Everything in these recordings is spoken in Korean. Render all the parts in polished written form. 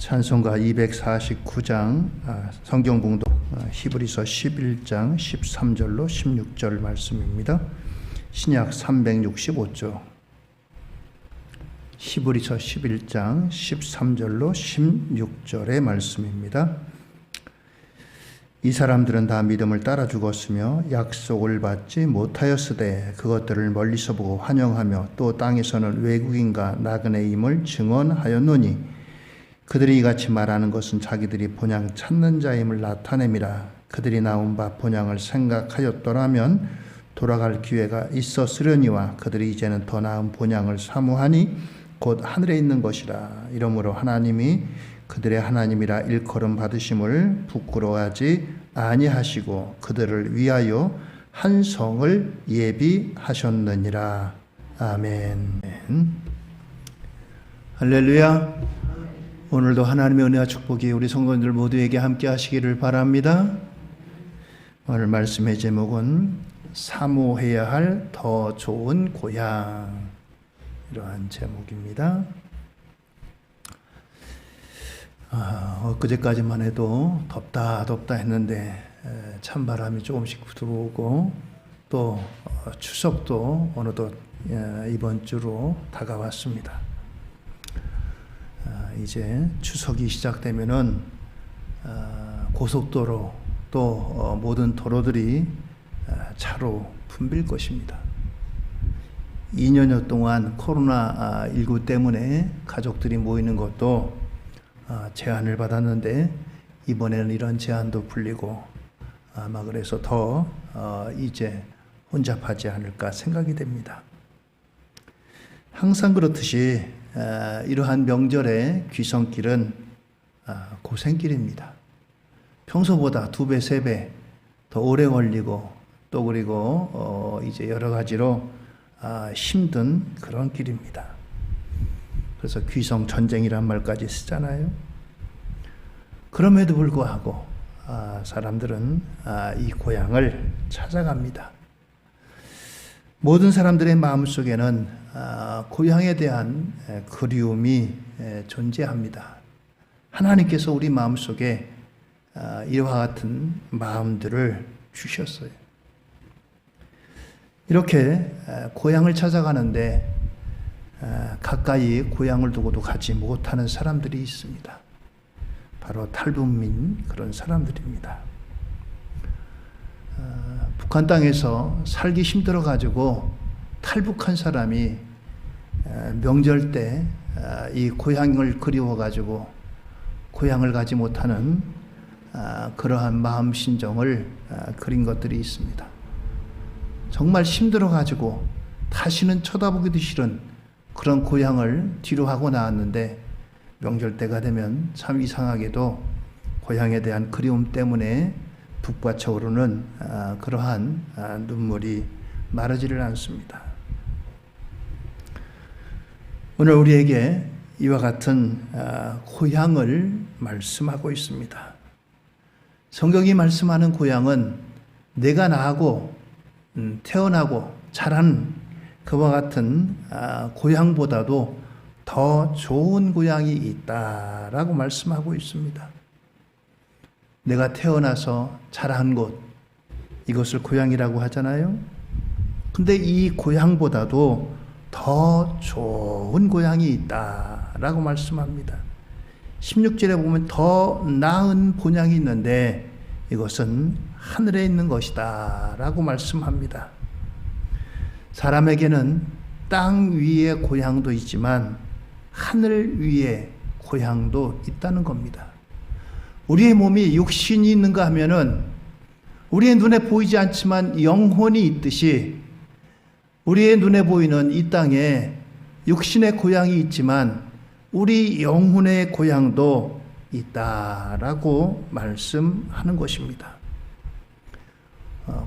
찬송가 249장 성경 봉독 히브리서 11장 13절로 16절 말씀입니다. 신약 365조 히브리서 11장 13절로 16절의 말씀입니다. 이 사람들은 다 믿음을 따라 죽었으며 약속을 받지 못하였으되 그것들을 멀리서 보고 환영하며 또 땅에서는 외국인과 나그네임을 증언하였노니 그들이 이같이 말하는 것은 자기들이 본향 찾는 자임을 나타냄이라. 그들이 나온 바 본향을 생각하였더라면 돌아갈 기회가 있었으려니와 그들이 이제는 더 나은 본향을 사모하니 곧 하늘에 있는 것이라. 이러므로 하나님이 그들의 하나님이라 일컬음 받으심을 부끄러워하지 아니하시고 그들을 위하여 한 성을 예비하셨느니라. 아멘. 할렐루야. 오늘도 하나님의 은혜와 축복이 우리 성도님들 모두에게 함께 하시기를 바랍니다. 오늘 말씀의 제목은 사모해야 할 더 좋은 고향, 이러한 제목입니다. 엊그제까지만 해도 덥다 했는데 찬바람이 조금씩 들어오고 또 추석도 어느덧 이번 주로 다가왔습니다. 이제 추석이 시작되면은 고속도로 또 모든 도로들이 차로 붐빌 것입니다. 2년여 동안 코로나19 때문에 가족들이 모이는 것도 제한을 받았는데 이번에는 이런 제한도 풀리고 아마 그래서 더 이제 혼잡하지 않을까 생각이 됩니다. 항상 그렇듯이 이러한 명절의 귀성길은 고생길입니다. 평소보다 2배, 3배 더 오래 걸리고 또 그리고 이제 여러 가지로 힘든 그런 길입니다. 그래서 귀성 전쟁이란 말까지 쓰잖아요. 그럼에도 불구하고 사람들은 이 고향을 찾아갑니다. 모든 사람들의 마음속에는 고향에 대한 그리움이 존재합니다. 하나님께서 우리 마음속에 이와 같은 마음들을 주셨어요. 이렇게 고향을 찾아가는데 가까이 고향을 두고도 가지 못하는 사람들이 있습니다. 바로 탈북민 그런 사람들입니다. 북한 땅에서 살기 힘들어가지고 탈북한 사람이 명절 때 이 고향을 그리워가지고 고향을 가지 못하는 그러한 마음 심정을 그린 것들이 있습니다. 정말 힘들어가지고 다시는 쳐다보기도 싫은 그런 고향을 뒤로 하고 나왔는데 명절 때가 되면 참 이상하게도 고향에 대한 그리움 때문에 북받쳐오르는 그러한 눈물이 마르지를 않습니다. 오늘 우리에게 이와 같은 고향을 말씀하고 있습니다. 성경이 말씀하는 고향은 내가 나고 태어나고 자란 그와 같은 고향보다도 더 좋은 고향이 있다라고 말씀하고 있습니다. 내가 태어나서 자란 곳, 이것을 고향이라고 하잖아요. 근데 이 고향보다도 더 좋은 고향이 있다라고 말씀합니다. 16절에 보면 더 나은 본향이 있는데 이것은 하늘에 있는 것이다 라고 말씀합니다. 사람에게는 땅 위에 고향도 있지만 하늘 위에 고향도 있다는 겁니다. 우리의 몸이 육신이 있는가 하면은 우리의 눈에 보이지 않지만 영혼이 있듯이 우리의 눈에 보이는 이 땅에 육신의 고향이 있지만 우리 영혼의 고향도 있다라고 말씀하는 것입니다.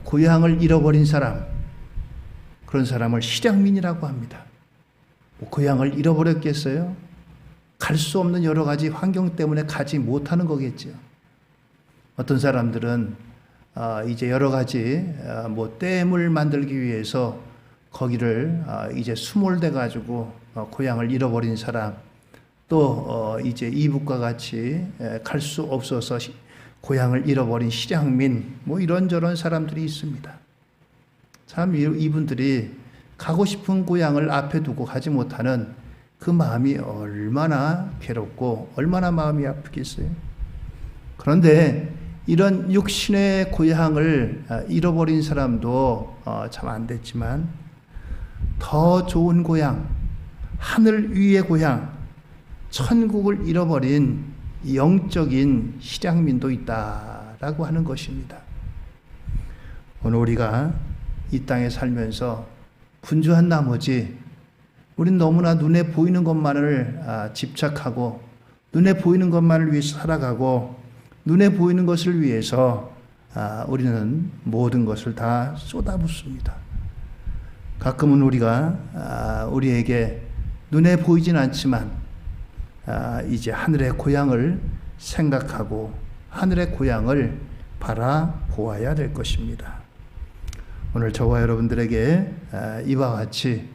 고향을 잃어버린 사람, 그런 사람을 실향민이라고 합니다. 고향을 잃어버렸겠어요? 갈 수 없는 여러 가지 환경 때문에 가지 못하는 거겠죠. 어떤 사람들은 이제 여러 가지 댐을 만들기 위해서 거기를 이제 수몰돼 가지고 고향을 잃어버린 사람, 또 이제 이북과 같이 갈 수 없어서 고향을 잃어버린 실향민 뭐 이런저런 사람들이 있습니다. 참 이분들이 가고 싶은 고향을 앞에 두고 가지 못하는 그 마음이 얼마나 괴롭고 얼마나 마음이 아프겠어요. 그런데 이런 육신의 고향을 잃어버린 사람도 참 안 됐지만 더 좋은 고향, 하늘 위의 고향, 천국을 잃어버린 영적인 실향민도 있다라고 하는 것입니다. 오늘 우리가 이 땅에 살면서 분주한 나머지 우린 너무나 눈에 보이는 것만을 집착하고 눈에 보이는 것만을 위해서 살아가고 눈에 보이는 것을 위해서 우리는 모든 것을 다 쏟아붓습니다. 가끔은 우리가 우리에게 눈에 보이진 않지만 이제 하늘의 고향을 생각하고 하늘의 고향을 바라보아야 될 것입니다. 오늘 저와 여러분들에게 이와 같이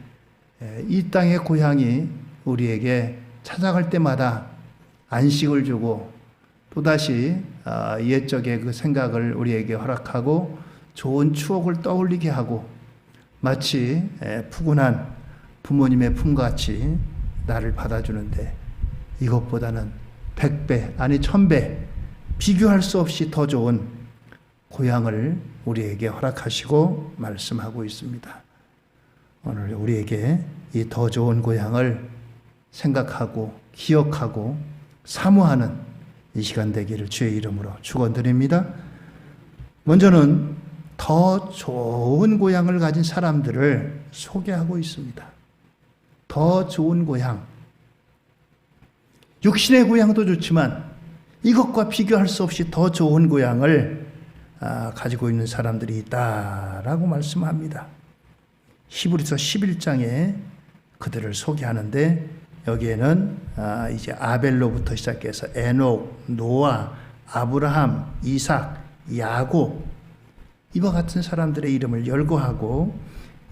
이 땅의 고향이 우리에게 찾아갈 때마다 안식을 주고 또다시 옛적의 그 생각을 우리에게 허락하고 좋은 추억을 떠올리게 하고 마치 푸근한 부모님의 품같이 나를 받아주는데 이것보다는 100배 아니 1000배 비교할 수 없이 더 좋은 고향을 우리에게 허락하시고 말씀하고 있습니다. 오늘 우리에게 이 더 좋은 고향을 생각하고 기억하고 사모하는 이 시간 되기를 주의 이름으로 축원드립니다. 먼저는 더 좋은 고향을 가진 사람들을 소개하고 있습니다. 더 좋은 고향. 육신의 고향도 좋지만 이것과 비교할 수 없이 더 좋은 고향을 가지고 있는 사람들이 있다라고 말씀합니다. 히브리서 11장에 그들을 소개하는데 여기에는 이제 아벨로부터 시작해서 에녹, 노아, 아브라함, 이삭, 야곱 이와 같은 사람들의 이름을 열거하고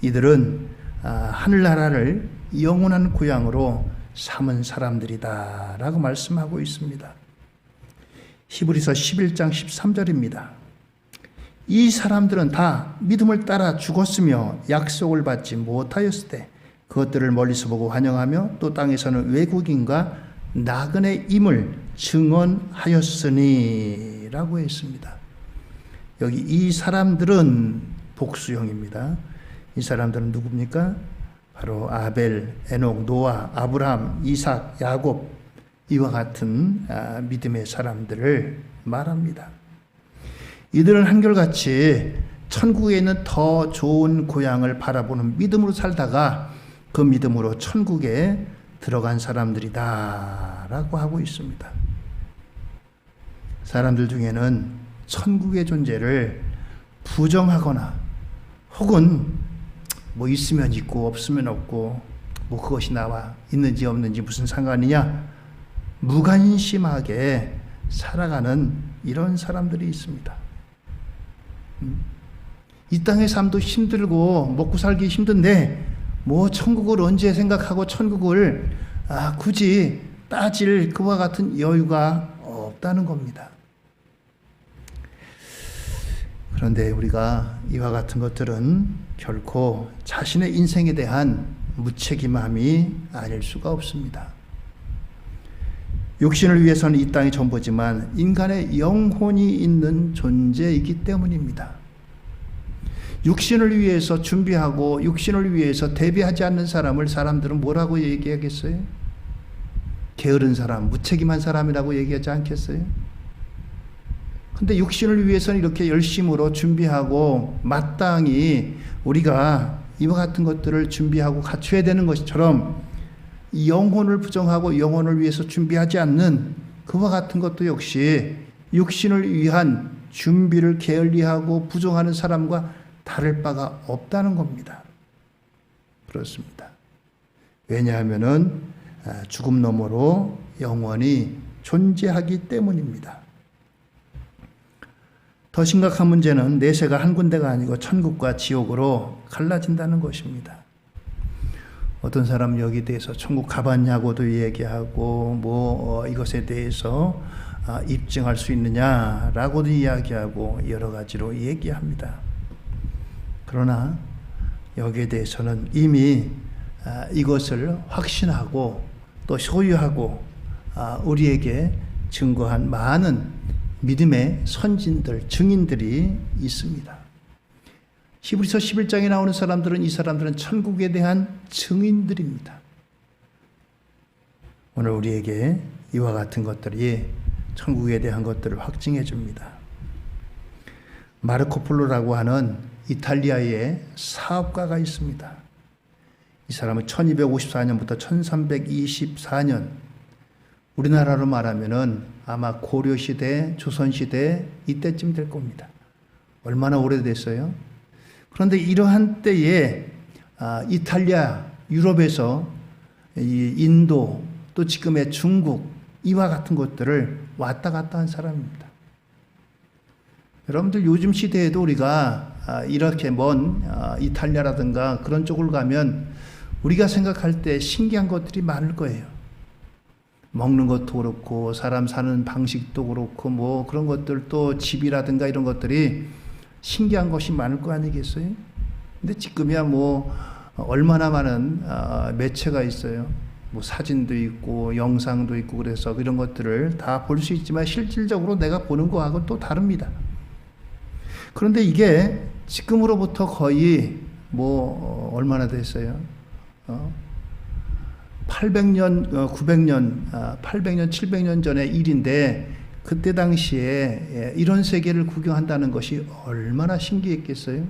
이들은 하늘나라를 영원한 고향으로 삼은 사람들이다라고 말씀하고 있습니다. 히브리서 11장 13절입니다. 이 사람들은 다 믿음을 따라 죽었으며 약속을 받지 못하였을 때 그것들을 멀리서 보고 환영하며 또 땅에서는 외국인과 나그네 임을 증언하였으니 라고 했습니다. 여기 이 사람들은 복수형입니다. 이 사람들은 누굽니까? 바로 아벨, 에녹, 노아, 아브라함, 이삭, 야곱 이와 같은 믿음의 사람들을 말합니다. 이들은 한결같이 천국에 있는 더 좋은 고향을 바라보는 믿음으로 살다가 그 믿음으로 천국에 들어간 사람들이다라고 하고 있습니다. 사람들 중에는 천국의 존재를 부정하거나 혹은 뭐 있으면 있고 없으면 없고 뭐 그것이 나와 있는지 없는지 무슨 상관이냐 무관심하게 살아가는 이런 사람들이 있습니다. 이 땅의 삶도 힘들고 먹고 살기 힘든데 뭐 천국을 언제 생각하고 천국을 굳이 따질 그와 같은 여유가 없다는 겁니다. 그런데 우리가 이와 같은 것들은 결코 자신의 인생에 대한 무책임함이 아닐 수가 없습니다. 육신을 위해서는 이 땅이 전부지만 인간의 영혼이 있는 존재이기 때문입니다. 육신을 위해서 준비하고 육신을 위해서 대비하지 않는 사람들은 뭐라고 얘기하겠어요? 게으른 사람, 무책임한 사람이라고 얘기하지 않겠어요? 근데 육신을 위해서는 이렇게 열심으로 준비하고 마땅히 우리가 이와 같은 것들을 준비하고 갖춰야 되는 것처럼 영혼을 부정하고 영혼을 위해서 준비하지 않는 그와 같은 것도 역시 육신을 위한 준비를 게을리하고 부정하는 사람과 다를 바가 없다는 겁니다. 그렇습니다. 왜냐하면은 죽음 너머로 영원히 존재하기 때문입니다. 더 심각한 문제는 내세가 한 군데가 아니고 천국과 지옥으로 갈라진다는 것입니다. 어떤 사람은 여기에 대해서 천국 가봤냐고도 얘기하고 이것에 대해서 입증할 수 있느냐라고도 이야기하고 여러 가지로 얘기합니다. 그러나 여기에 대해서는 이미 이것을 확신하고 또 소유하고 우리에게 증거한 많은 믿음의 선진들, 증인들이 있습니다. 히브리서 11장에 나오는 사람들은 이 사람들은 천국에 대한 증인들입니다. 오늘 우리에게 이와 같은 것들이 천국에 대한 것들을 확증해 줍니다. 마르코 폴로라고 하는 이탈리아의 사업가가 있습니다. 이 사람은 1254년부터 1324년, 우리나라로 말하면은 아마 고려시대, 조선시대 이때쯤 될 겁니다. 얼마나 오래됐어요? 그런데 이러한 때에 이탈리아, 유럽에서 이 인도, 또 지금의 중국, 이와 같은 곳들을 왔다 갔다 한 사람입니다. 여러분들 요즘 시대에도 우리가 이렇게 먼 이탈리아라든가 그런 쪽을 가면 우리가 생각할 때 신기한 것들이 많을 거예요. 먹는 것도 그렇고 사람 사는 방식도 그렇고 그런 것들, 또 집이라든가 이런 것들이 신기한 것이 많을 거 아니겠어요? 근데 지금이야 얼마나 많은 매체가 있어요. 사진도 있고 영상도 있고 그래서 이런 것들을 다 볼 수 있지만 실질적으로 내가 보는 거하고 또 다릅니다. 그런데 이게 지금으로부터 거의 얼마나 됐어요? 800년, 900년, 800년, 700년 전의 일인데 그때 당시에 이런 세계를 구경한다는 것이 얼마나 신기했겠어요?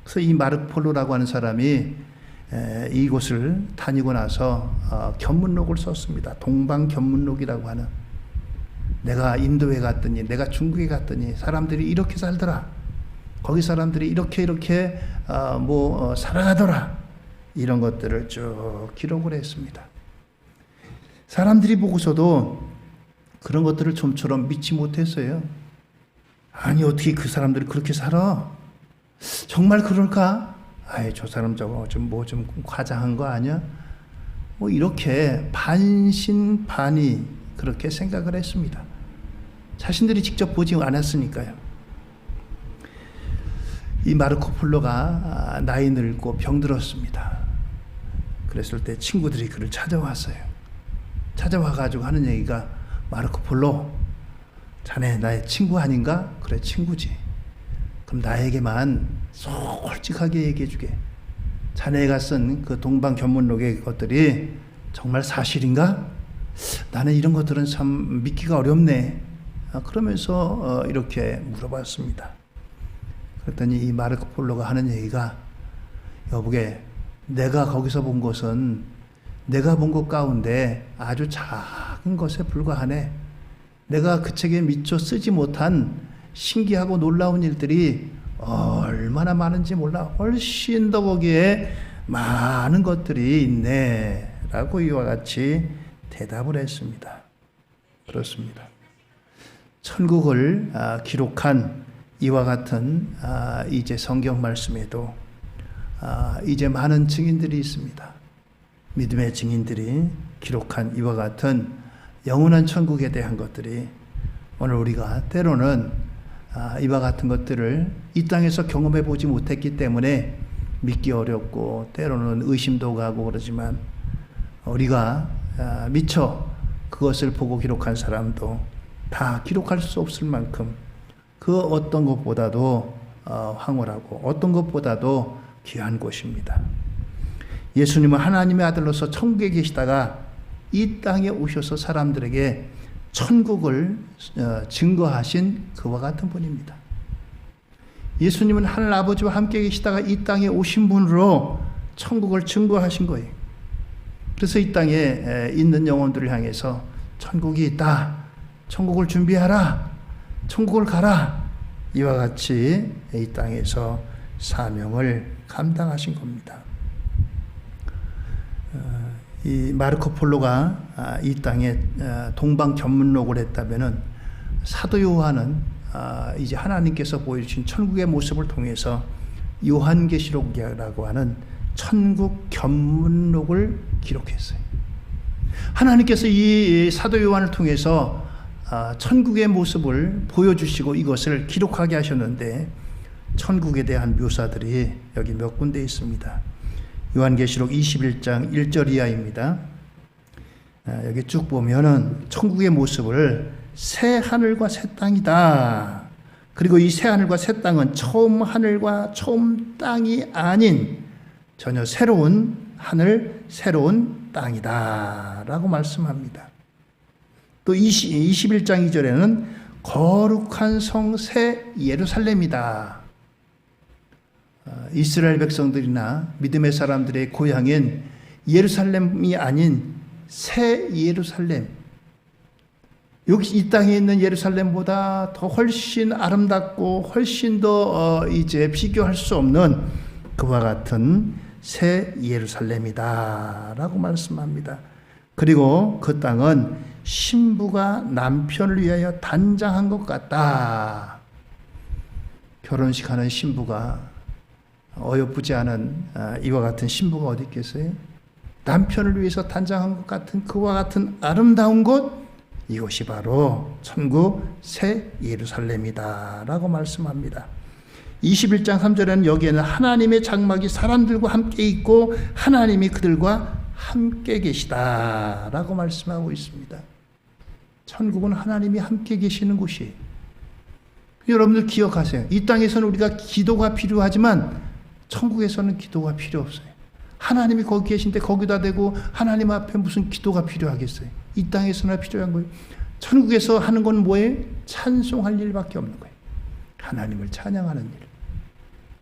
그래서 이 마르폴로라고 하는 사람이 이곳을 다니고 나서 견문록을 썼습니다. 동방견문록이라고 하는, 내가 인도에 갔더니, 내가 중국에 갔더니 사람들이 이렇게 살더라, 거기 사람들이 이렇게 살아가더라, 이런 것들을 쭉 기록을 했습니다. 사람들이 보고서도 그런 것들을 좀처럼 믿지 못했어요. 아니 어떻게 그 사람들이 그렇게 살아? 정말 그럴까? 저 사람 저거 좀 과장한 거 아니야? 이렇게 반신반의 그렇게 생각을 했습니다. 자신들이 직접 보지 않았으니까요. 이 마르코 폴로가 나이 늙고 병들었습니다. 그랬을 때 친구들이 그를 찾아왔어요. 찾아와가지고 하는 얘기가, 마르코 폴로, 자네 나의 친구 아닌가? 그래, 친구지. 그럼 나에게만 솔직하게 얘기해주게. 자네가 쓴 그 동방견문록의 것들이 정말 사실인가? 나는 이런 것들은 참 믿기가 어렵네. 그러면서 이렇게 물어봤습니다. 그랬더니 이 마르코 폴로가 하는 얘기가, 여보게, 내가 거기서 본 것은 내가 본 것 가운데 아주 작은 것에 불과하네. 내가 그 책에 미처 쓰지 못한 신기하고 놀라운 일들이 얼마나 많은지 몰라. 훨씬 더 거기에 많은 것들이 있네. 라고 이와 같이 대답을 했습니다. 그렇습니다. 천국을 기록한 이와 같은 이제 성경 말씀에도 이제 많은 증인들이 있습니다. 믿음의 증인들이 기록한 이와 같은 영원한 천국에 대한 것들이 오늘 우리가 때로는 이와 같은 것들을 이 땅에서 경험해 보지 못했기 때문에 믿기 어렵고 때로는 의심도 가고 그러지만, 우리가 미처 그것을 보고 기록한 사람도 다 기록할 수 없을 만큼 그 어떤 것보다도 황홀하고 어떤 것보다도 귀한 곳입니다. 예수님은 하나님의 아들로서 천국에 계시다가 이 땅에 오셔서 사람들에게 천국을 증거하신 그와 같은 분입니다. 예수님은 하늘 아버지와 함께 계시다가 이 땅에 오신 분으로 천국을 증거하신 거예요. 그래서 이 땅에 있는 영혼들을 향해서 천국이 있다, 천국을 준비하라, 천국을 가라, 이와 같이 이 땅에서 사명을 감당하신 겁니다. 이 마르코 폴로가 이 땅에 동방견문록을 했다면은, 사도 요한은 이제 하나님께서 보여주신 천국의 모습을 통해서 요한계시록이라고 하는 천국 견문록을 기록했어요. 하나님께서 이 사도 요한을 통해서 천국의 모습을 보여주시고 이것을 기록하게 하셨는데 천국에 대한 묘사들이 여기 몇 군데 있습니다. 요한계시록 21장 1절 이하입니다. 여기 쭉 보면은 천국의 모습을 새 하늘과 새 땅이다. 그리고 이 새 하늘과 새 땅은 처음 하늘과 처음 땅이 아닌 전혀 새로운 하늘, 새로운 땅이다 라고 말씀합니다. 또 21장 2절에는 거룩한 성 새 예루살렘이다. 이스라엘 백성들이나 믿음의 사람들의 고향인 예루살렘이 아닌 새 예루살렘, 여기 이 땅에 있는 예루살렘보다 더 훨씬 아름답고 훨씬 더 이제 비교할 수 없는 그와 같은 새 예루살렘이다라고 말씀합니다. 그리고 그 땅은 신부가 남편을 위하여 단장한 것 같다. 결혼식 하는 신부가 어여쁘지 않은 이와 같은 신부가 어디 있겠어요? 남편을 위해서 단장한 것 같은 그와 같은 아름다운 곳, 이것이 바로 천국 새 예루살렘이다 라고 말씀합니다. 21장 3절에는 여기에는 하나님의 장막이 사람들과 함께 있고 하나님이 그들과 함께 계시다 라고 말씀하고 있습니다. 천국은 하나님이 함께 계시는 곳이에요. 여러분들 기억하세요. 이 땅에서는 우리가 기도가 필요하지만 천국에서는 기도가 필요 없어요. 하나님이 거기 계신데 거기다 대고 하나님 앞에 무슨 기도가 필요하겠어요? 이 땅에서나 필요한 거예요. 천국에서 하는 건 뭐예요? 찬송할 일밖에 없는 거예요. 하나님을 찬양하는 일.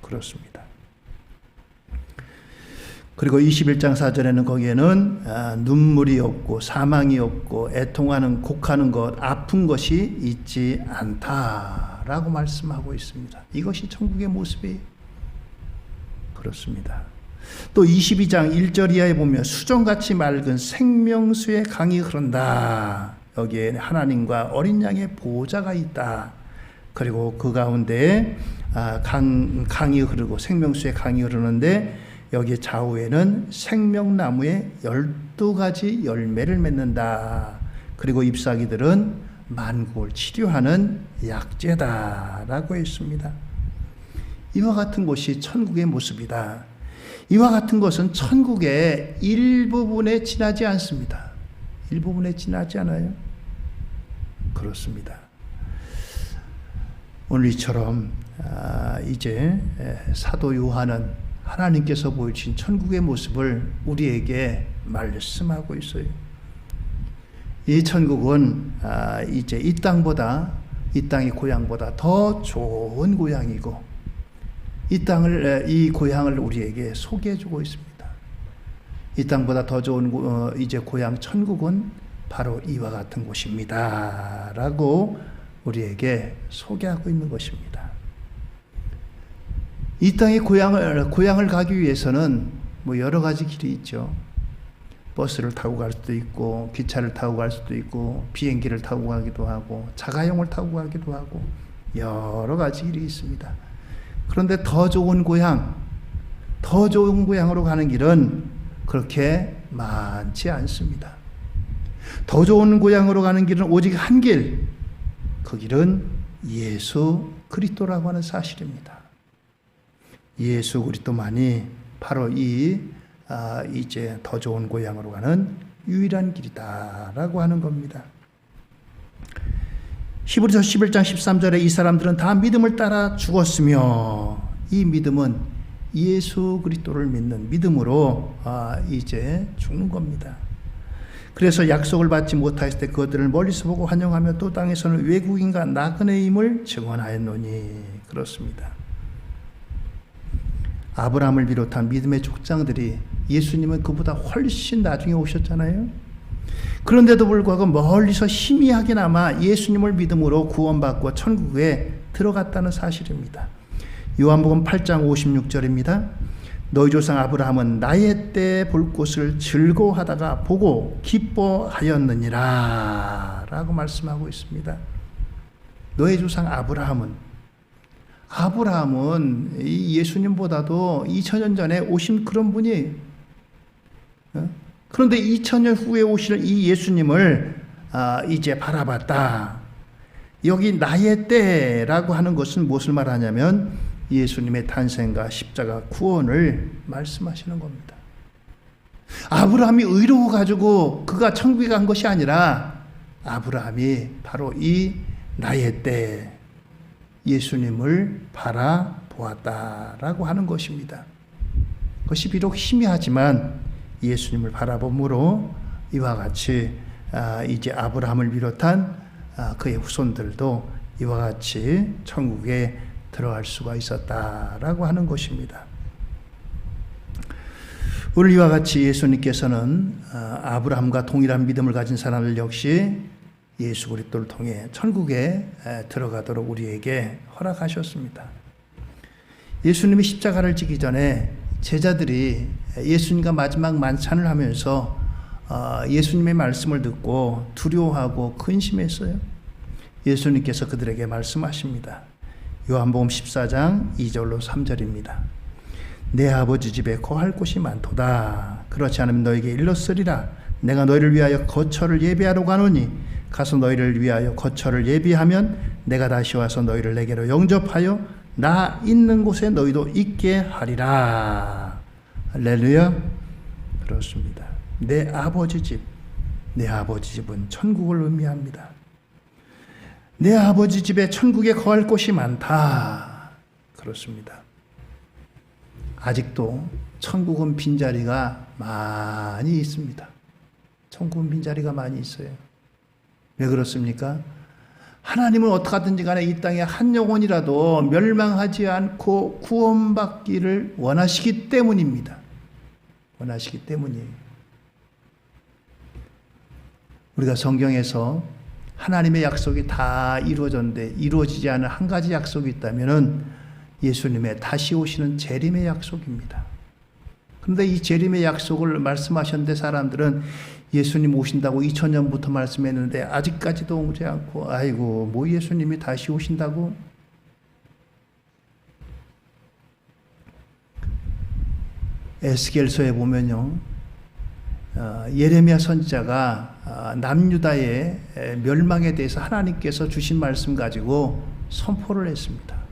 그렇습니다. 그리고 21장 4절에는 거기에는 눈물이 없고 사망이 없고 애통하는 곡하는 것, 아픈 것이 있지 않다라고 말씀하고 있습니다. 이것이 천국의 모습이에요. 그렇습니다. 또 22장 1절 이하에 보면 수정같이 맑은 생명수의 강이 흐른다. 여기에 하나님과 어린 양의 보좌가 있다. 그리고 그 가운데 강이 흐르고 생명수의 강이 흐르는데 여기 좌우에는 생명나무의 12가지 열매를 맺는다. 그리고 잎사귀들은 만국을 치료하는 약재다라고 했습니다. 이와 같은 것이 천국의 모습이다. 이와 같은 것은 천국의 일부분에 지나지 않습니다. 일부분에 지나지 않아요? 그렇습니다. 오늘 이처럼 이제 사도 요한은 하나님께서 보여주신 천국의 모습을 우리에게 말씀하고 있어요. 이 천국은 이제 이 땅의 고향보다 더 좋은 고향이고 이 고향을 우리에게 소개해주고 있습니다. 이 땅보다 더 좋은 이제 고향 천국은 바로 이와 같은 곳입니다라고 우리에게 소개하고 있는 것입니다. 이 땅의 고향을 가기 위해서는 뭐 여러 가지 길이 있죠. 버스를 타고 갈 수도 있고, 기차를 타고 갈 수도 있고, 비행기를 타고 가기도 하고, 자가용을 타고 가기도 하고, 여러 가지 길이 있습니다. 그런데 더 좋은 고향으로 가는 길은 그렇게 많지 않습니다. 더 좋은 고향으로 가는 길은 오직 한 길, 그 길은 예수 그리스도라고 하는 사실입니다. 예수 그리스도만이 바로 이제 더 좋은 고향으로 가는 유일한 길이다라고 하는 겁니다. 히브리서 11장 13절에 이 사람들은 다 믿음을 따라 죽었으며, 이 믿음은 예수 그리스도를 믿는 믿음으로 이제 죽는 겁니다. 그래서 약속을 받지 못하였을 때 그것들을 멀리서 보고 환영하며 또 땅에서는 외국인과 나그네임을 증언하였노니. 그렇습니다. 아브라함을 비롯한 믿음의 족장들이, 예수님은 그보다 훨씬 나중에 오셨잖아요. 그런데도 불구하고 멀리서 희미하게나마 예수님을 믿음으로 구원받고 천국에 들어갔다는 사실입니다. 요한복음 8장 56절입니다. 너희 조상 아브라함은 나의 때 볼 곳을 즐거워하다가 보고 기뻐하였느니라 라고 말씀하고 있습니다. 너희 조상 아브라함은 이 예수님보다도 2000년 전에 오신 그런 분이에요. 그런데 2000년 후에 오실 이 예수님을 이제 바라봤다. 여기 나의 때라고 하는 것은 무엇을 말하냐면 예수님의 탄생과 십자가 구원을 말씀하시는 겁니다. 아브라함이 의로워가지고 그가 천국에 간 것이 아니라 아브라함이 바로 이 나의 때 예수님을 바라보았다라고 하는 것입니다. 그것이 비록 희미하지만 예수님을 바라봄으로 이와 같이 이제 아브라함을 비롯한 그의 후손들도 이와 같이 천국에 들어갈 수가 있었다라고 하는 것입니다. 오늘 이와 같이 예수님께서는 아브라함과 동일한 믿음을 가진 사람들 역시 예수 그리스도를 통해 천국에 들어가도록 우리에게 허락하셨습니다. 예수님이 십자가를 지기 전에 제자들이 예수님과 마지막 만찬을 하면서 예수님의 말씀을 듣고 두려워하고 근심했어요. 예수님께서 그들에게 말씀하십니다. 요한복음 14장 2절로 3절입니다. 내 아버지 집에 거할 곳이 많도다. 그렇지 않으면 너에게 일렀으리라. 내가 너희를 위하여 거처를 예비하러 가노니 가서 너희를 위하여 거처를 예비하면 내가 다시 와서 너희를 내게로 영접하여 나 있는 곳에 너희도 있게 하리라. 할렐루야. 그렇습니다. 내 아버지 집, 내 아버지 집은 천국을 의미합니다. 내 아버지 집에 천국에 거할 곳이 많다. 그렇습니다. 아직도 천국은 빈자리가 많이 있습니다. 천국은 빈자리가 많이 있어요. 왜 그렇습니까? 하나님은 어떻게든지 간에 이 땅에 한 영혼이라도 멸망하지 않고 구원받기를 원하시기 때문입니다. 원하시기 때문이에요. 우리가 성경에서 하나님의 약속이 다 이루어졌는데 이루어지지 않은 한 가지 약속이 있다면은 예수님의 다시 오시는 재림의 약속입니다. 그런데 이 재림의 약속을 말씀하셨는데 사람들은 예수님 오신다고 2000년부터 말씀했는데 아직까지도 오지 않고 아이고 뭐 예수님이 다시 오신다고? 에스겔서에 보면요. 예레미야 선지자가 남유다의 멸망에 대해서 하나님께서 주신 말씀 가지고 선포를 했습니다.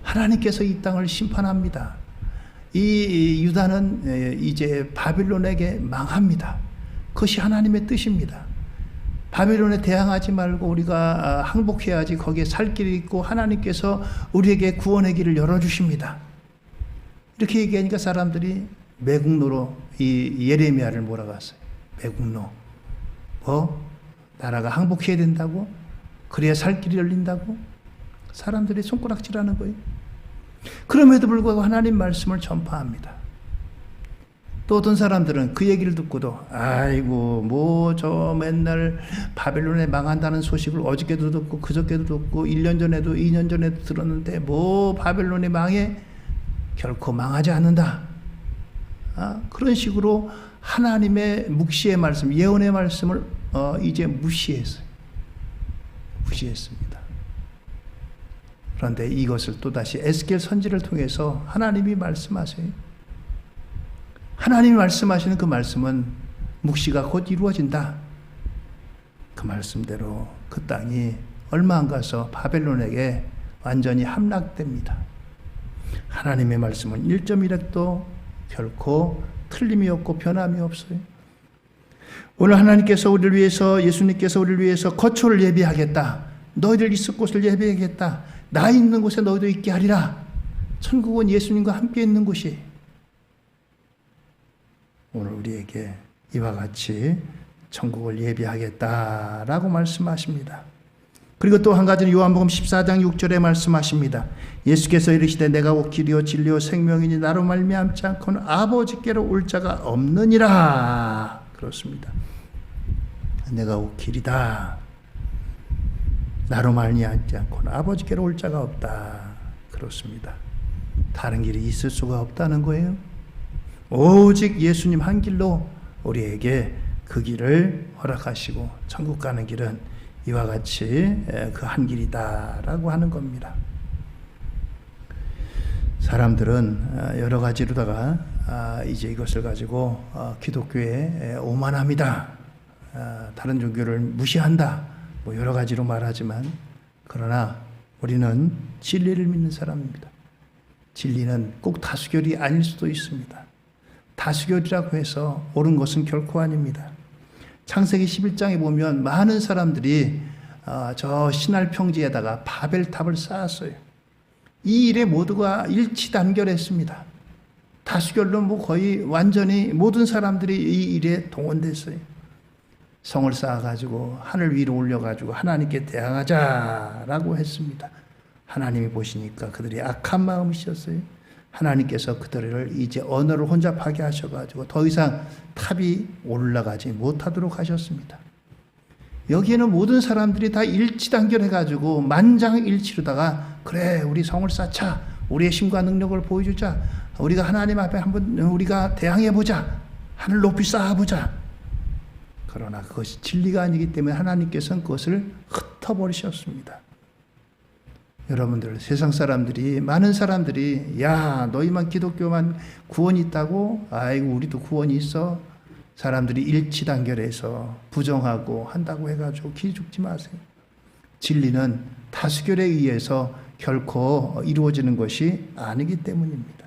하나님께서 이 땅을 심판합니다. 이 유다는 이제 바빌론에게 망합니다. 그것이 하나님의 뜻입니다. 바빌론에 대항하지 말고 우리가 항복해야지 거기에 살 길이 있고 하나님께서 우리에게 구원의 길을 열어주십니다. 이렇게 얘기하니까 사람들이 매국노로 이 예레미야를 몰아갔어요. 매국노. 뭐? 나라가 항복해야 된다고? 그래야 살 길이 열린다고? 사람들이 손가락질하는 거예요. 그럼에도 불구하고 하나님 말씀을 전파합니다. 또 어떤 사람들은 그 얘기를 듣고도 아이고 뭐 저 맨날 바벨론에 망한다는 소식을 어저께도 듣고 그저께도 듣고 1년 전에도 2년 전에도 들었는데 뭐 바벨론이 망해? 결코 망하지 않는다. 그런 식으로 하나님의 묵시의 말씀, 예언의 말씀을 이제 무시했어요. 무시했습니다. 그런데 이것을 또다시 에스겔 선지를 통해서 하나님이 말씀하세요. 하나님이 말씀하시는 그 말씀은 묵시가 곧 이루어진다. 그 말씀대로 그 땅이 얼마 안 가서 바벨론에게 완전히 함락됩니다. 하나님의 말씀은 1.1핵도 결코 틀림이 없고 변함이 없어요. 오늘 하나님께서 우리를 위해서 예수님께서 우리를 위해서 거처를 예비하겠다. 너희들 있을 곳을 예비하겠다. 나 있는 곳에 너희도 있게 하리라. 천국은 예수님과 함께 있는 곳이 오늘 우리에게 이와 같이 천국을 예비하겠다라고 말씀하십니다. 그리고 또 한 가지는 요한복음 14장 6절에 말씀하십니다. 예수께서 이르시되 내가 곧 길이요 진리요 생명이니 나로 말미암지 않고는 아버지께로 올 자가 없느니라. 그렇습니다. 내가 곧 길이다. 나로 말미암지 않고는 아버지께로 올 자가 없다. 그렇습니다. 다른 길이 있을 수가 없다는 거예요. 오직 예수님 한 길로 우리에게 그 길을 허락하시고 천국 가는 길은 이와 같이 그 한 길이다라고 하는 겁니다. 사람들은 여러 가지로다가 이제 이것을 가지고 기독교에 오만합니다. 다른 종교를 무시한다. 뭐 여러 가지로 말하지만 그러나 우리는 진리를 믿는 사람입니다. 진리는 꼭 다수결이 아닐 수도 있습니다. 다수결이라고 해서 옳은 것은 결코 아닙니다. 창세기 11장에 보면 많은 사람들이 저 신할 평지에다가 바벨탑을 쌓았어요. 이 일에 모두가 일치단결했습니다. 다수결로 뭐 거의 완전히 모든 사람들이 이 일에 동원됐어요. 성을 쌓아가지고 하늘 위로 올려가지고 하나님께 대항하자라고 했습니다. 하나님이 보시니까 그들이 악한 마음이셨어요. 하나님께서 그들을 이제 언어를 혼잡하게 하셔가지고 더 이상 탑이 올라가지 못하도록 하셨습니다. 여기에는 모든 사람들이 다 일치단결해가지고 만장일치로다가 그래 우리 성을 쌓자, 우리의 힘과 능력을 보여주자, 우리가 하나님 앞에 한번 우리가 대항해보자, 하늘 높이 쌓아보자. 그러나 그것이 진리가 아니기 때문에 하나님께서는 그것을 흩어버리셨습니다. 여러분들 세상 사람들이 많은 사람들이 야 너희만 기독교만 구원이 있다고? 아이고 우리도 구원이 있어. 사람들이 일치단결해서 부정하고 한다고 해가지고 기죽지 마세요. 진리는 다수결에 의해서 결코 이루어지는 것이 아니기 때문입니다.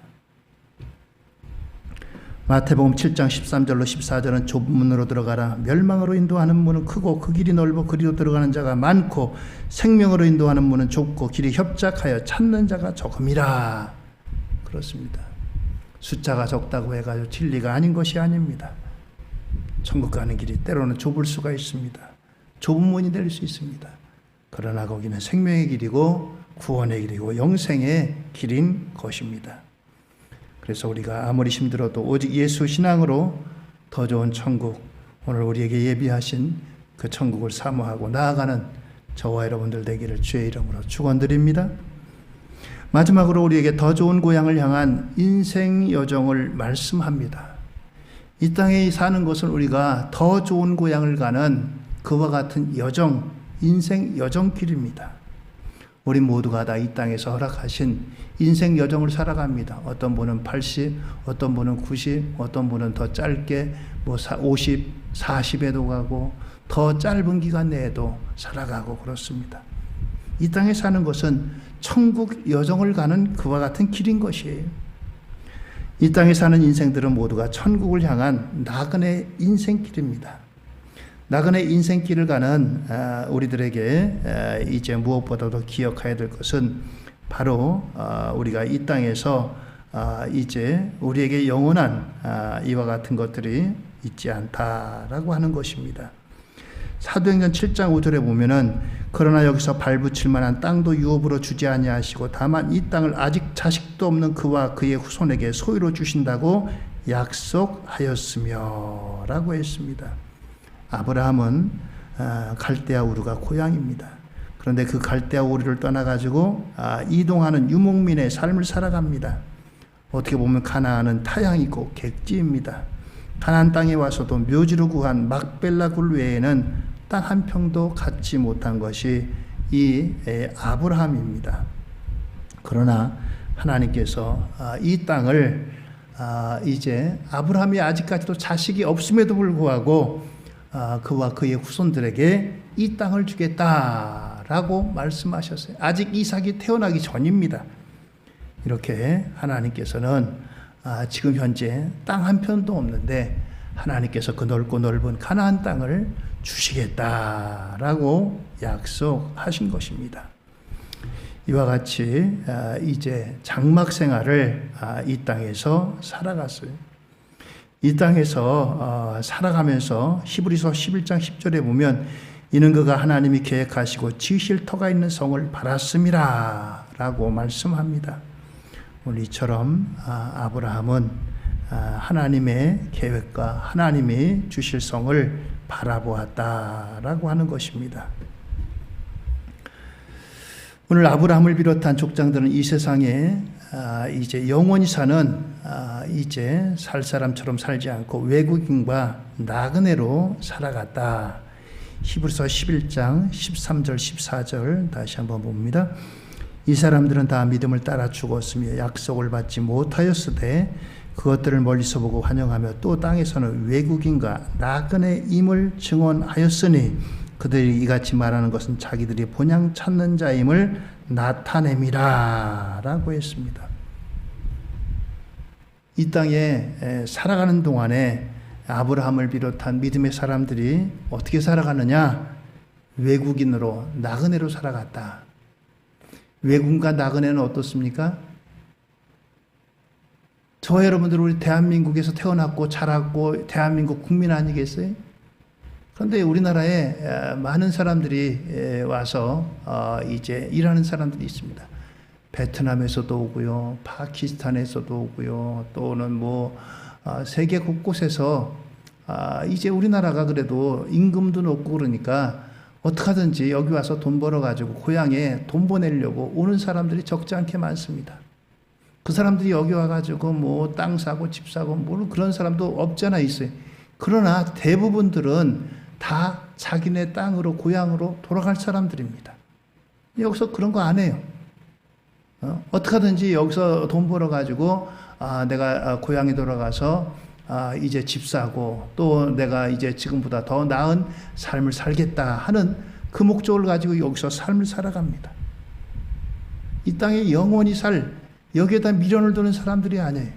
마태복음 7장 13절로 14절은 좁은 문으로 들어가라. 멸망으로 인도하는 문은 크고 그 길이 넓어 그리로 들어가는 자가 많고 생명으로 인도하는 문은 좁고 길이 협착하여 찾는 자가 적음이라. 그렇습니다. 숫자가 적다고 해가지고 진리가 아닌 것이 아닙니다. 천국 가는 길이 때로는 좁을 수가 있습니다. 좁은 문이 될 수 있습니다. 그러나 거기는 생명의 길이고 구원의 길이고 영생의 길인 것입니다. 그래서 우리가 아무리 힘들어도 오직 예수 신앙으로 더 좋은 천국, 오늘 우리에게 예비하신 그 천국을 사모하고 나아가는 저와 여러분들 되기를 주의 이름으로 축원드립니다. 마지막으로 우리에게 더 좋은 고향을 향한 인생 여정을 말씀합니다. 이 땅에 사는 것은 우리가 더 좋은 고향을 가는 그와 같은 여정, 인생 여정길입니다. 우리 모두가 다 이 땅에서 허락하신 인생 여정을 살아갑니다. 어떤 분은 80, 어떤 분은 90, 어떤 분은 더 짧게 50, 40에도 가고 더 짧은 기간 내에도 살아가고 그렇습니다. 이 땅에 사는 것은 천국 여정을 가는 그와 같은 길인 것이에요. 이 땅에 사는 인생들은 모두가 천국을 향한 나그네 인생길입니다. 나그네 인생길을 가는 우리들에게 이제 무엇보다도 기억해야 될 것은 바로 우리가 이 땅에서 이제 우리에게 영원한 이와 같은 것들이 있지 않다라고 하는 것입니다. 사도행전 7장 5절에 보면은 그러나 여기서 발붙일 만한 땅도 유업으로 주지 아니하시고 다만 이 땅을 아직 자식도 없는 그와 그의 후손에게 소유로 주신다고 약속하였으며 라고 했습니다. 아브라함은 갈대아 우르가 고향입니다. 그런데 그 갈대아 우르를 떠나가지고 이동하는 유목민의 삶을 살아갑니다. 어떻게 보면 가나안은 타향이고 객지입니다. 가나안 땅에 와서도 묘지로 구한 막벨라 굴 외에는 땅 한 평도 갖지 못한 것이 이 아브라함입니다. 그러나 하나님께서 이 땅을 이제 아브라함이 아직까지도 자식이 없음에도 불구하고 그와 그의 후손들에게 이 땅을 주겠다라고 말씀하셨어요. 아직 이삭이 태어나기 전입니다. 이렇게 하나님께서는 지금 현재 땅 한 편도 없는데 하나님께서 그 넓고 넓은 가나안 땅을 주시겠다라고 약속하신 것입니다. 이와 같이 이제 장막 생활을 이 땅에서 살아갔어요. 이 땅에서 살아가면서 히브리서 11장 10절에 보면 이는 그가 하나님이 계획하시고 지으실 터가 있는 성을 바랐음이라 라고 말씀합니다. 오늘 이처럼 아브라함은 하나님의 계획과 하나님이 주실 성을 바라보았다라고 하는 것입니다. 오늘 아브라함을 비롯한 족장들은 이 세상에 이제 영원히 사는 이제 살 사람처럼 살지 않고 외국인과 나그네로 살아갔다. 히브리서 11장 13절 14절 다시 한번 봅니다. 이 사람들은 다 믿음을 따라 죽었으며 약속을 받지 못하였으되 그것들을 멀리서 보고 환영하며 또 땅에서는 외국인과 나그네임을 증언하였으니 그들이 이같이 말하는 것은 자기들이 본향 찾는 자임을 나타냄이라 라고 했습니다. 이 땅에 살아가는 동안에 아브라함을 비롯한 믿음의 사람들이 어떻게 살아가느냐? 외국인으로 나그네로 살아갔다. 외국인과 나그네는 어떻습니까? 저와 여러분들 우리 대한민국에서 태어났고 자랐고 대한민국 국민 아니겠어요? 그런데 우리나라에 많은 사람들이 와서 이제 일하는 사람들이 있습니다. 베트남에서도 오고요, 파키스탄에서도 오고요, 또는 세계 곳곳에서 이제 우리나라가 그래도 임금도 높고 그러니까 어떡하든지 여기 와서 돈 벌어가지고 고향에 돈 보내려고 오는 사람들이 적지 않게 많습니다. 그 사람들이 여기 와가지고 땅 사고 집 사고 그런 사람도 없잖아 있어요. 그러나 대부분들은 다 자기네 땅으로 고향으로 돌아갈 사람들입니다. 여기서 그런 거 안 해요. 어떡하든지 여기서 돈 벌어가지고 내가 고향에 돌아가서 이제 집 사고 또 내가 이제 지금보다 더 나은 삶을 살겠다 하는 그 목적을 가지고 여기서 삶을 살아갑니다. 이 땅에 영원히 여기에다 미련을 두는 사람들이 아니에요.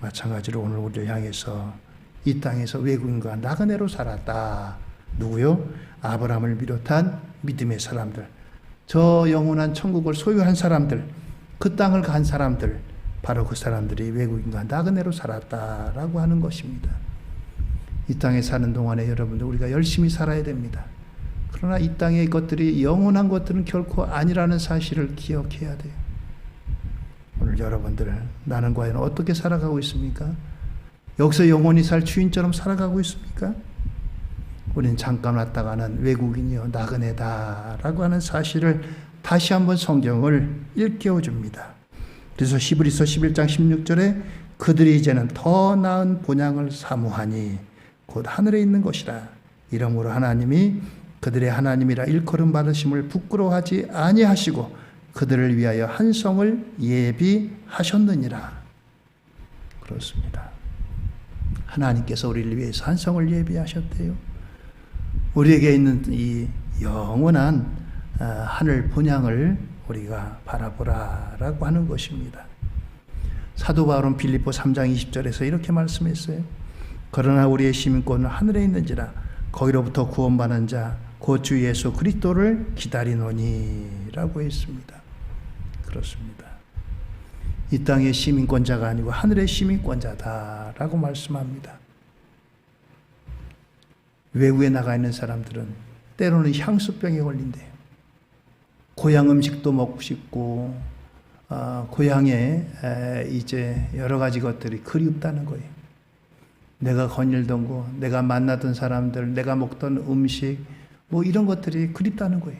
마찬가지로 오늘 우리를 향해서 이 땅에서 외국인과 나그네로 살았다. 누구요? 아브라함을 비롯한 믿음의 사람들, 저 영원한 천국을 소유한 사람들, 그 땅을 간 사람들, 바로 그 사람들이 외국인과 나그네로 살았다라고 하는 것입니다. 이 땅에 사는 동안에 여러분들 우리가 열심히 살아야 됩니다. 그러나 이 땅의 것들이 영원한 것들은 결코 아니라는 사실을 기억해야 돼요. 오늘 여러분들 나는 과연 어떻게 살아가고 있습니까? 여기서 영원히 살 주인처럼 살아가고 있습니까? 우리는 잠깐 왔다가는 외국인이요 나그네다라고 하는 사실을 다시 한번 성경을 일깨워 줍니다. 그래서 히브리서 11장 16절에 그들이 이제는 더 나은 본향을 사모하니 곧 하늘에 있는 것이라. 이러므로 하나님이 그들의 하나님이라 일컬음 받으심을 부끄러워하지 아니하시고 그들을 위하여 한 성을 예비하셨느니라. 그렇습니다. 하나님께서 우리를 위해서 한 성을 예비하셨대요. 우리에게 있는 이 영원한 하늘 본향을 우리가 바라보라라고 하는 것입니다. 사도 바울은 빌립보 3장 20절에서 이렇게 말씀했어요. 그러나 우리의 시민권은 하늘에 있는지라 거기로부터 구원받는 자 곧 주 예수 그리스도를 기다리노니 라고 했습니다. 그렇습니다. 이 땅의 시민권자가 아니고 하늘의 시민권자다라고 말씀합니다. 외국에 나가 있는 사람들은 때로는 향수병에 걸린대요. 고향 음식도 먹고 싶고 고향에 이제 여러 가지 것들이 그립다는 거예요. 내가 거닐던 거, 내가 만나던 사람들, 내가 먹던 음식 이런 것들이 그립다는 거예요.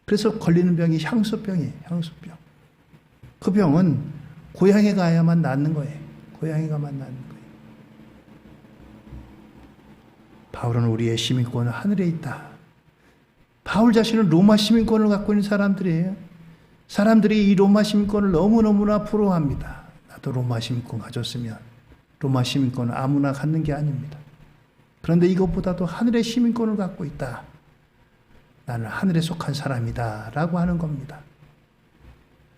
그래서 걸리는 병이 향수병이에요. 향수병. 그 병은 고향에 가야만 낫는 거예요. 고향에 가만 낫는 거예요. 바울은 우리의 시민권은 하늘에 있다. 바울 자신은 로마 시민권을 갖고 있는 사람들이에요. 사람들이 이 로마 시민권을 너무너무나 부러워합니다. 나도 로마 시민권 가졌으면. 로마 시민권은 아무나 갖는 게 아닙니다. 그런데 이것보다도 하늘의 시민권을 갖고 있다. 나는 하늘에 속한 사람이다 라고 하는 겁니다.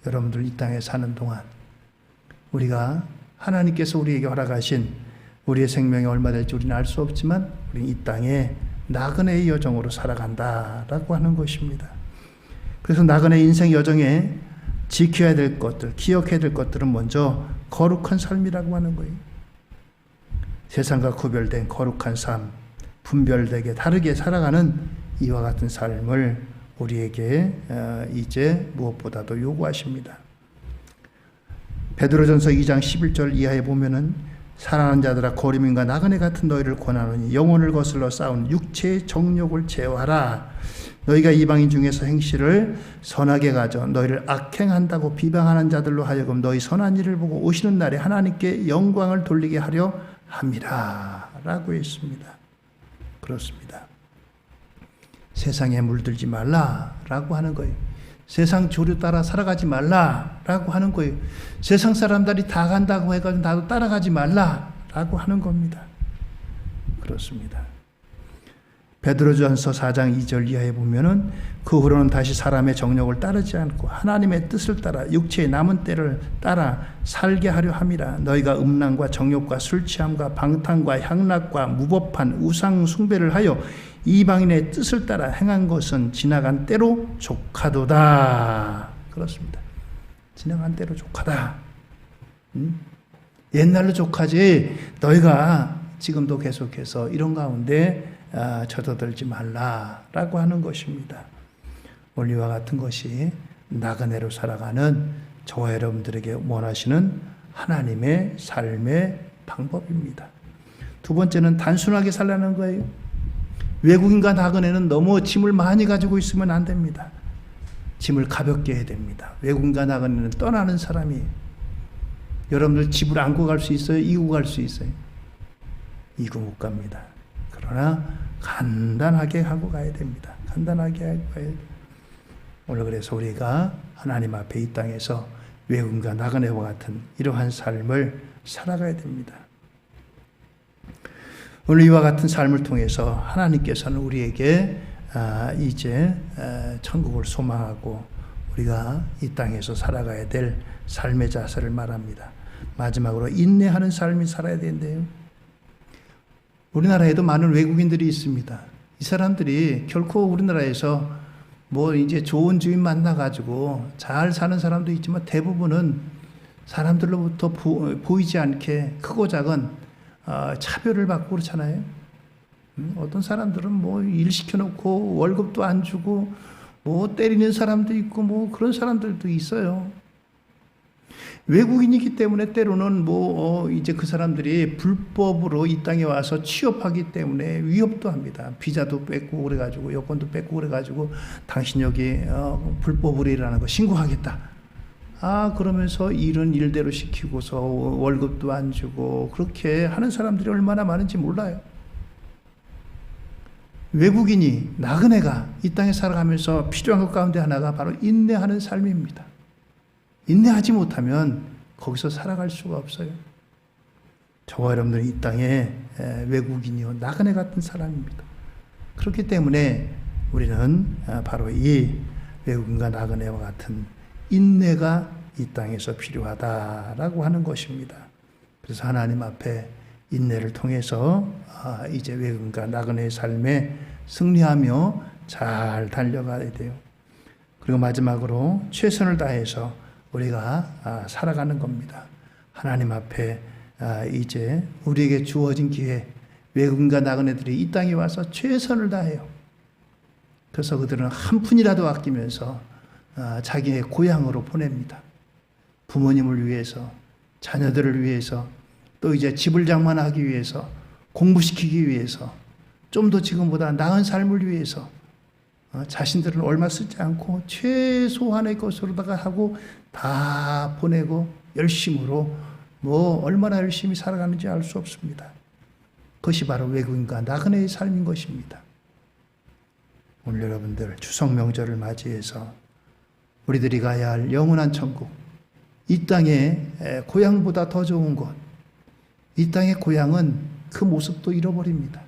여러분들 이 땅에 사는 동안 우리가 하나님께서 우리에게 허락하신 우리의 생명이 얼마 될지 우리는 알 수 없지만 우리는 이 땅에 나그네의 여정으로 살아간다라고 하는 것입니다. 그래서 나그네 인생 여정에 지켜야 될 것들, 기억해야 될 것들은 먼저 거룩한 삶이라고 하는 거예요. 세상과 구별된 거룩한 삶, 분별되게 다르게 살아가는 이와 같은 삶을 우리에게 이제 무엇보다도 요구하십니다. 베드로전서 2장 11절 이하에 보면은 사랑하는 자들아 거류민과 나그네 같은 너희를 권하노니 영혼을 거슬러 싸운 육체의 정욕을 제어하라. 너희가 이방인 중에서 행실을 선하게 가져 너희를 악행한다고 비방하는 자들로 하여금 너희 선한 일을 보고 오시는 날에 하나님께 영광을 돌리게 하려 함이라 라고 했습니다. 그렇습니다. 세상에 물들지 말라 라고 하는 거예요. 세상 조류 따라 살아가지 말라라고 하는 거예요. 세상 사람들이 다 간다고 해가지고 나도 따라가지 말라라고 하는 겁니다. 그렇습니다. 베드로전서 4장 2절 이하에 보면은 그 후로는 다시 사람의 정욕을 따르지 않고 하나님의 뜻을 따라 육체의 남은 때를 따라 살게 하려 함이라. 너희가 음란과 정욕과 술 취함과 방탕과 향락과 무법한 우상 숭배를 하여 이방인의 뜻을 따라 행한 것은 지나간 때로 족하도다. 그렇습니다. 지나간 때로 족하다. 옛날로 족하지 너희가 지금도 계속해서 이런 가운데 젖어들지 말라라고 하는 것입니다. 오늘 이와 같은 것이 나그네로 살아가는 저와 여러분들에게 원하시는 하나님의 삶의 방법입니다. 두 번째는 단순하게 살라는 거예요. 외국인과 나그네는 너무 짐을 많이 가지고 있으면 안 됩니다. 짐을 가볍게 해야 됩니다. 외국인과 나그네는 떠나는 사람이 여러분들 집을 안고 갈 수 있어요? 이고 갈 수 있어요? 이고 못 갑니다. 그러나 간단하게 하고 가야 됩니다. 간단하게 하고 가야 됩니다. 오늘 그래서 우리가 하나님 앞에 이 땅에서 외국인과 나그네와 같은 이러한 삶을 살아가야 됩니다. 오늘 이와 같은 삶을 통해서 하나님께서는 우리에게 이제 천국을 소망하고 우리가 이 땅에서 살아가야 될 삶의 자세를 말합니다. 마지막으로 인내하는 삶이 살아야 된대요. 우리나라에도 많은 외국인들이 있습니다. 이 사람들이 결코 우리나라에서 뭐 이제 좋은 주인 만나가지고 잘 사는 사람도 있지만 대부분은 사람들로부터 보이지 않게 크고 작은 차별을 받고 그렇잖아요. 어떤 사람들은 뭐 일 시켜놓고 월급도 안 주고 뭐 때리는 사람도 있고 뭐 그런 사람들도 있어요. 외국인이기 때문에 때로는 이제 그 사람들이 불법으로 이 땅에 와서 취업하기 때문에 위협도 합니다. 비자도 뺏고 그래가지고 여권도 뺏고 그래가지고 당신 여기 불법으로 일하는 거 신고하겠다. 그러면서 일은 일대로 시키고서 월급도 안 주고 그렇게 하는 사람들이 얼마나 많은지 몰라요. 외국인이 나그네가 이 땅에 살아가면서 필요한 것 가운데 하나가 바로 인내하는 삶입니다. 인내하지 못하면 거기서 살아갈 수가 없어요. 저와 여러분들은 이 땅에 외국인이요 나그네 같은 사람입니다. 그렇기 때문에 우리는 바로 이 외국인과 나그네와 같은 인내가 이 땅에서 필요하다라고 하는 것입니다. 그래서 하나님 앞에 인내를 통해서 이제 외국인과 나그네의 삶에 승리하며 잘 달려가야 돼요. 그리고 마지막으로 최선을 다해서 우리가 살아가는 겁니다. 하나님 앞에 이제 우리에게 주어진 기회, 외국인과 나그네들이 이 땅에 와서 최선을 다해요. 그래서 그들은 한 푼이라도 아끼면서 자기의 고향으로 보냅니다. 부모님을 위해서, 자녀들을 위해서, 또 이제 집을 장만하기 위해서, 공부시키기 위해서, 좀 더 지금보다 나은 삶을 위해서 자신들은 얼마 쓰지 않고 최소한의 것으로다가 하고 다 보내고 열심으로 얼마나 열심히 살아가는지 알 수 없습니다. 그것이 바로 외국인과 나그네의 삶인 것입니다. 오늘 여러분들 추석 명절을 맞이해서 우리들이 가야 할 영원한 천국, 이 땅의 고향보다 더 좋은 곳, 이 땅의 고향은 그 모습도 잃어버립니다.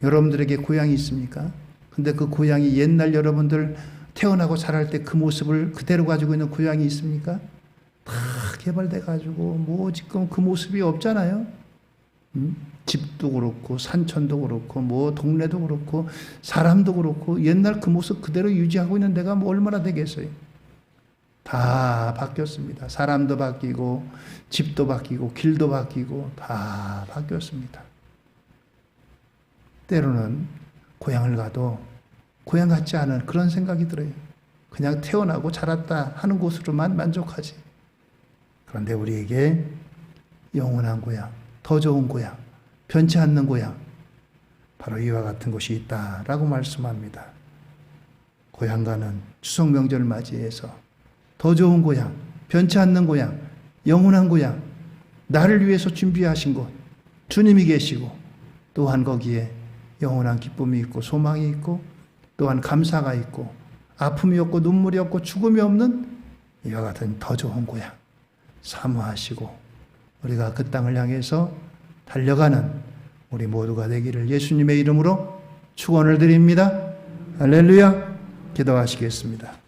여러분들에게 고향이 있습니까? 근데 그 고향이 옛날 여러분들 태어나고 자랄 때 그 모습을 그대로 가지고 있는 고향이 있습니까? 다 개발돼 가지고 지금 그 모습이 없잖아요. 집도 그렇고 산천도 그렇고 동네도 그렇고 사람도 그렇고 옛날 그 모습 그대로 유지하고 있는 데가 얼마나 되겠어요? 다 바뀌었습니다. 사람도 바뀌고 집도 바뀌고 길도 바뀌고 다 바뀌었습니다. 때로는 고향을 가도 고향 같지 않은 그런 생각이 들어요. 그냥 태어나고 자랐다 하는 곳으로만 만족하지. 그런데 우리에게 영원한 고향, 더 좋은 고향, 변치 않는 고향, 바로 이와 같은 곳이 있다라고 말씀합니다. 고향가는 추석 명절을 맞이해서 더 좋은 고향, 변치 않는 고향, 영원한 고향, 나를 위해서 준비하신 곳, 주님이 계시고 또한 거기에 영원한 기쁨이 있고 소망이 있고 또한 감사가 있고 아픔이 없고 눈물이 없고 죽음이 없는 이와 같은 더 좋은 고향 사모하시고 우리가 그 땅을 향해서 달려가는 우리 모두가 되기를 예수님의 이름으로 축원을 드립니다. 할렐루야. 기도하시겠습니다.